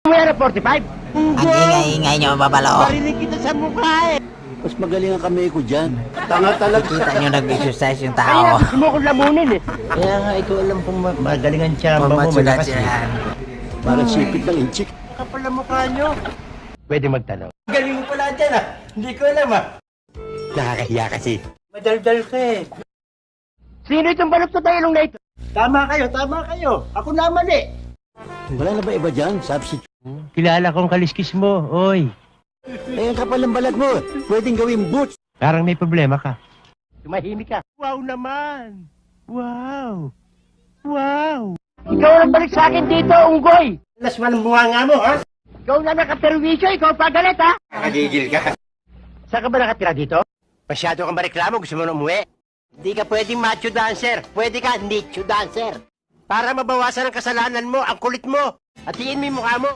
Mo yan 45? Ang ingay-ingay nyo, babalo. Marinig kita sa mukha eh. Mas magaling ang kamay ko dyan. Tanga talaga. Kita nyo nag-exercise yung Kaya tao. gusto mo kong lamunin eh. Kaya nga, ikaw alam kung magaling ang tsamba mo, Mamatsulat malakas eh. yan. Parang sipit ng inchik. Kapal na mukha nyo. Pwede magtanong. Galing mo pala dyan ah. Hindi ko alam ah. Nakakahiya kasi. Madaldal ka eh. Sino itong balot sa tailong na ito? Tama kayo. Ako naman eh. Wala na ba iba dyan? Substitute. Kilala kong kaliskis mo, oy. Eh, ang kapal ng balat mo. Pwedeng gawing boots. Parang may problema ka. Tumahimik ka. Wow naman! Wow! Wow! Ikaw ang balik sa akin dito, unggoy! Lasman ang bunga nga mo ha. Ikaw na nakaperwisyo, ikaw pagalit ha! Nakagigil ka. Saan ka ba nakatira dito? Masyado kang mareklamo, gusto mo na umuwi? Hindi ka pwedeng macho dancer, pwede ka nicho dancer. Para mabawasan ang kasalanan mo, ang kulit mo, at tiin mo yung mukha mo.